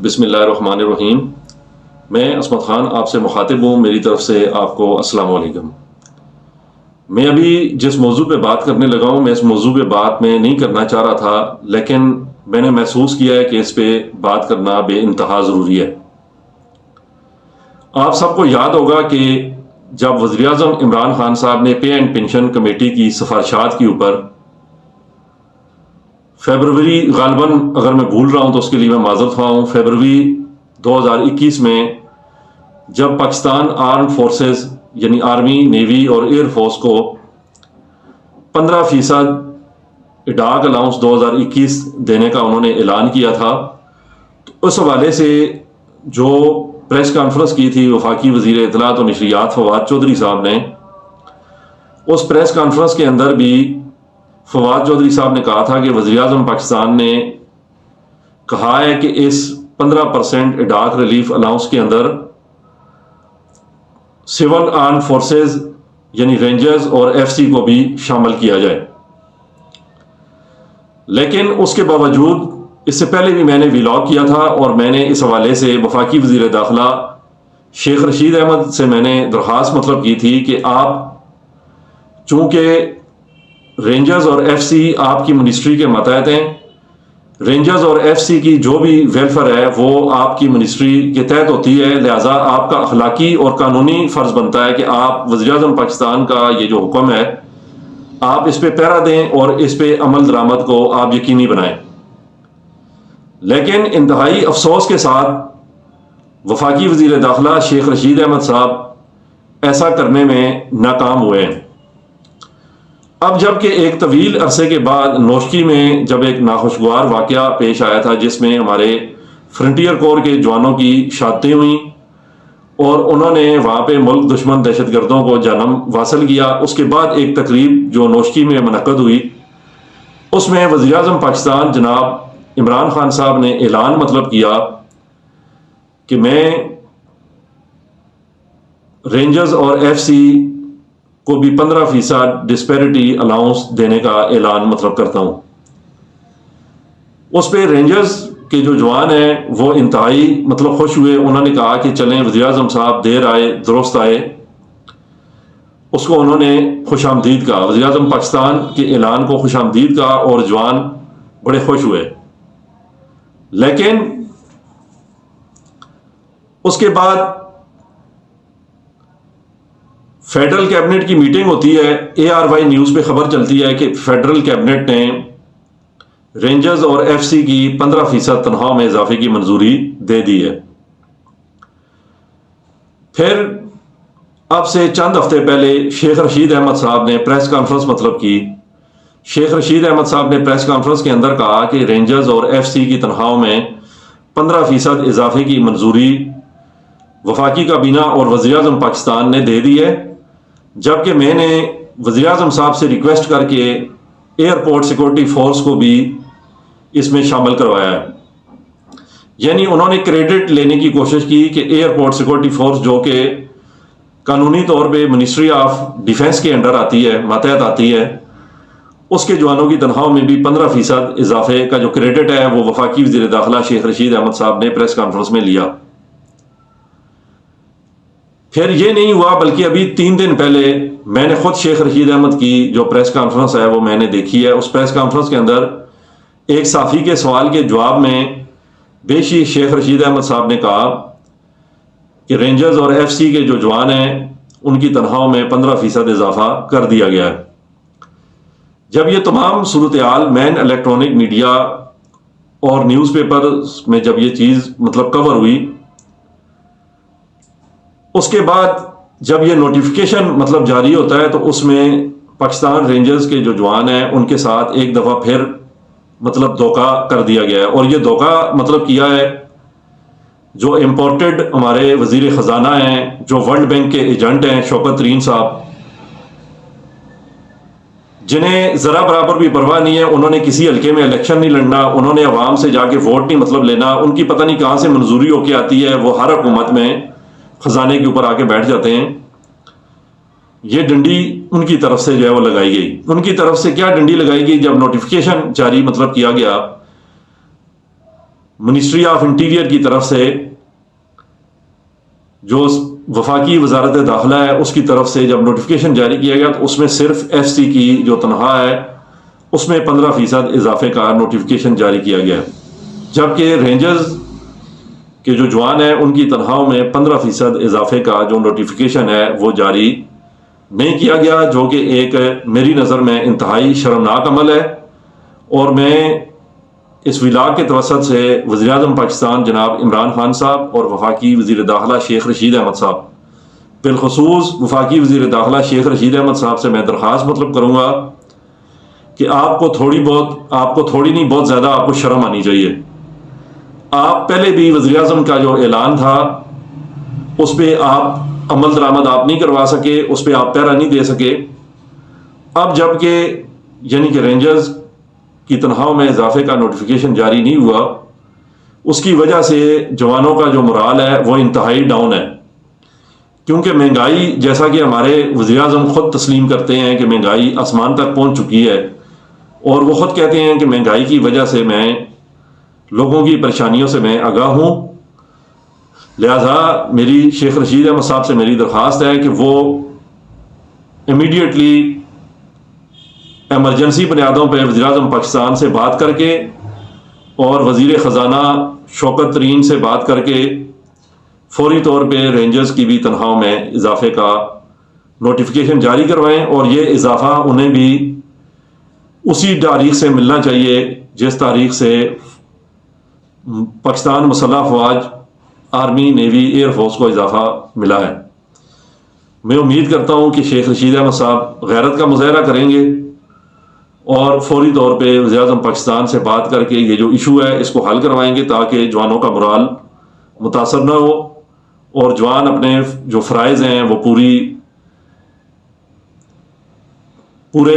بسم اللہ الرحمن الرحیم۔ میں عصمت خان آپ سے مخاطب ہوں، میری طرف سے آپ کو السلام علیکم۔ میں ابھی جس موضوع پہ بات کرنے لگا ہوں، میں اس موضوع پہ بات میں نہیں کرنا چاہ رہا تھا، لیکن میں نے محسوس کیا ہے کہ اس پہ بات کرنا بے انتہا ضروری ہے۔ آپ سب کو یاد ہوگا کہ جب وزیر اعظم عمران خان صاحب نے پے اینڈ پینشن کمیٹی کی سفارشات کے اوپر فیبروری، غالباً اگر میں بھول رہا ہوں تو اس کے لیے میں معذرت خواہ ہوں، فیبروری 2021 میں جب پاکستان آرمڈ فورسز یعنی آرمی، نیوی اور ایئر فورس کو 15% اڈاک الاؤنس 2021 دینے کا انہوں نے اعلان کیا تھا، تو اس حوالے سے جو پریس کانفرنس کی تھی وفاقی وزیر اطلاعات و نشریات فواد چودھری صاحب نے، اس پریس کانفرنس کے اندر بھی فواد چودھری صاحب نے کہا تھا کہ وزیر اعظم پاکستان نے کہا ہے کہ اس 15% اڈاک ریلیف الاؤنس کے اندر سول آرمڈ فورسز یعنی رینجرز اور ایف سی کو بھی شامل کیا جائے۔ لیکن اس کے باوجود اس سے پہلے بھی میں نے ویلاگ کیا تھا اور میں نے اس حوالے سے وفاقی وزیر داخلہ شیخ رشید احمد سے میں نے درخواست کی تھی کہ آپ، چونکہ رینجرز اور ایف سی آپ کی منسٹری کے ماتحت ہیں، رینجرز اور ایف سی کی جو بھی ویلفیئر ہے وہ آپ کی منسٹری کے تحت ہوتی ہے، لہٰذا آپ کا اخلاقی اور قانونی فرض بنتا ہے کہ آپ وزیر اعظم پاکستان کا یہ جو حکم ہے آپ اس پہ پیرا دیں اور اس پہ عمل درآمد کو آپ یقینی بنائیں۔ لیکن انتہائی افسوس کے ساتھ وفاقی وزیر داخلہ شیخ رشید احمد صاحب ایسا کرنے میں ناکام ہوئے ہیں۔ اب جب کہ ایک طویل عرصے کے بعد نوشکی میں جب ایک ناخوشگوار واقعہ پیش آیا تھا جس میں ہمارے فرنٹیئر کور کے جوانوں کی شہادتیں ہوئیں اور انہوں نے وہاں پہ ملک دشمن دہشت گردوں کو جنم واصل کیا، اس کے بعد ایک تقریب جو نوشکی میں منعقد ہوئی، اس میں وزیر اعظم پاکستان جناب عمران خان صاحب نے اعلان کیا کہ میں رینجرز اور ایف سی کو بھی 15% ڈسپیرٹی الاؤنس دینے کا اعلان کرتا ہوں۔ اس پہ رینجرز کے جو جوان ہیں وہ انتہائی خوش ہوئے، انہوں نے کہا کہ چلیں وزیر اعظم صاحب دیر آئے درست آئے، اس کو انہوں نے خوش آمدید کہا، وزیر اعظم پاکستان کے اعلان کو خوش آمدید کہا اور جوان بڑے خوش ہوئے۔ لیکن اس کے بعد فیڈرل کیبنٹ کی میٹنگ ہوتی ہے، ARY نیوز پہ خبر چلتی ہے کہ فیڈرل کیبنٹ نے رینجرز اور ایف سی کی 15% تنخواہ میں اضافے کی منظوری دے دی ہے۔ پھر اب سے چند ہفتے پہلے شیخ رشید احمد صاحب نے پریس کانفرنس کی۔ شیخ رشید احمد صاحب نے پریس کانفرنس کے اندر کہا کہ رینجرز اور ایف سی کی تنخواہوں میں 15% اضافے کی منظوری وفاقی کابینہ اور وزیر اعظم پاکستان نے دے دی ہے، جبکہ میں نے وزیر اعظم صاحب سے ریکویسٹ کر کے ایئرپورٹ سیکورٹی فورس کو بھی اس میں شامل کروایا ہے۔ یعنی انہوں نے کریڈٹ لینے کی کوشش کی کہ ایئرپورٹ سیکورٹی فورس جو کہ قانونی طور پہ منسٹری آف ڈیفنس کے انڈر آتی ہے، ماتحت آتی ہے، اس کے جوانوں کی تنخواہوں میں بھی 15% اضافے کا جو کریڈٹ ہے وہ وفاقی وزیر داخلہ شیخ رشید احمد صاحب نے پریس کانفرنس میں لیا۔ پھر یہ نہیں ہوا بلکہ ابھی 3 دن پہلے میں نے خود شیخ رشید احمد کی جو پریس کانفرنس ہے وہ میں نے دیکھی ہے۔ اس پریس کانفرنس کے اندر ایک صحافی کے سوال کے جواب میں بیشی شیخ رشید احمد صاحب نے کہا کہ رینجرز اور ایف سی کے جو جوان ہیں ان کی تنخواہوں میں 15% اضافہ کر دیا گیا ہے۔ جب یہ تمام صورتحال مین الیکٹرانک میڈیا اور نیوز پیپر میں جب یہ چیز کور ہوئی، اس کے بعد جب یہ نوٹیفیکیشن جاری ہوتا ہے تو اس میں پاکستان رینجرز کے جو جوان ہیں ان کے ساتھ ایک دفعہ پھر دھوکہ کر دیا گیا ہے، اور یہ دھوکہ کیا ہے جو امپورٹڈ ہمارے وزیر خزانہ ہیں، جو ورلڈ بینک کے ایجنٹ ہیں شوکت ترین صاحب، جنہیں ذرا برابر بھی پرواہ نہیں ہے، انہوں نے کسی حلقے میں الیکشن نہیں لڑنا، انہوں نے عوام سے جا کے ووٹ نہیں لینا، ان کی پتہ نہیں کہاں سے منظوری ہو کے آتی ہے، وہ ہر حکومت میں خزانے کے اوپر آ کے بیٹھ جاتے ہیں۔ یہ ڈنڈی ان کی طرف سے جو ہے وہ لگائی گئی۔ ان کی طرف سے کیا ڈنڈی لگائی گئی؟ جب نوٹیفیکیشن جاری کیا گیا منسٹری آف انٹیریئر کی طرف سے جو وفاقی وزارت داخلہ ہے اس کی طرف سے جب نوٹیفیکیشن جاری کیا گیا تو اس میں صرف ایف سی کی جو تنخواہ ہے اس میں 15% اضافے کا نوٹیفیکیشن جاری کیا گیا، جبکہ رینجرز کے جو جوان ہیں ان کی تنخواہوں میں 15% اضافے کا جو نوٹیفیکیشن ہے وہ جاری نہیں کیا گیا، جو کہ ایک میری نظر میں انتہائی شرمناک عمل ہے۔ اور میں اس ولاگ کے توسط سے وزیر اعظم پاکستان جناب عمران خان صاحب اور وفاقی وزیر داخلہ شیخ رشید احمد صاحب، بالخصوص وفاقی وزیر داخلہ شیخ رشید احمد صاحب سے میں درخواست مطلب کروں گا کہ آپ کو تھوڑی نہیں بہت زیادہ آپ کو شرم آنی چاہیے۔ آپ پہلے بھی وزیر اعظم کا جو اعلان تھا اس پہ آپ عمل درآمد آپ نہیں کروا سکے، اس پہ آپ پیرا نہیں دے سکے۔ اب جب کہ یعنی کہ رینجرز کی تنخواہوں میں اضافے کا نوٹیفیکیشن جاری نہیں ہوا، اس کی وجہ سے جوانوں کا جو مرال ہے وہ انتہائی ڈاؤن ہے، کیونکہ مہنگائی جیسا کہ ہمارے وزیر اعظم خود تسلیم کرتے ہیں کہ مہنگائی آسمان تک پہنچ چکی ہے، اور وہ خود کہتے ہیں کہ مہنگائی کی وجہ سے میں لوگوں کی پریشانیوں سے میں آگاہ ہوں۔ لہذا میری شیخ رشید احمد صاحب سے میری درخواست ہے کہ وہ امیڈیٹلی ایمرجنسی بنیادوں پہ وزیر اعظم پاکستان سے بات کر کے اور وزیر خزانہ شوکت ترین سے بات کر کے فوری طور پہ رینجرز کی بھی تنخواہوں میں اضافے کا نوٹیفیکیشن جاری کروائیں، اور یہ اضافہ انہیں بھی اسی تاریخ سے ملنا چاہیے جس تاریخ سے پاکستان مسلح افواج، آرمی، نیوی، ایئر فورس کو اضافہ ملا ہے۔ میں امید کرتا ہوں کہ شیخ رشید احمد صاحب غیرت کا مظاہرہ کریں گے اور فوری طور پہ وزیر اعظم پاکستان سے بات کر کے یہ جو ایشو ہے اس کو حل کروائیں گے، تاکہ جوانوں کا مرال متاثر نہ ہو اور جوان اپنے جو فرائض ہیں وہ پورے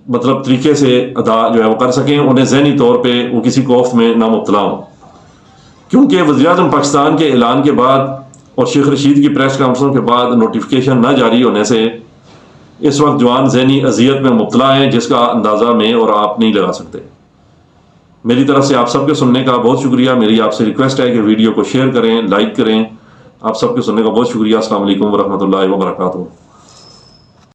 مطلب طریقے سے ادا جو ہے وہ کر سکیں، انہیں ذہنی طور پہ وہ کسی کوفت میں نہ مبتلا ہوں۔ کیونکہ وزیر اعظم پاکستان کے اعلان کے بعد اور شیخ رشید کی پریس کانفرنس کے بعد نوٹیفیکیشن نہ جاری ہونے سے اس وقت جوان ذہنی اذیت میں مبتلا ہیں، جس کا اندازہ میں اور آپ نہیں لگا سکتے۔ میری طرف سے آپ سب کے سننے کا بہت شکریہ۔ میری آپ سے ریکویسٹ ہے کہ ویڈیو کو شیئر کریں، لائک کریں۔ آپ سب کے سننے کا بہت شکریہ۔ السلام علیکم ورحمۃ اللہ وبرکاتہ۔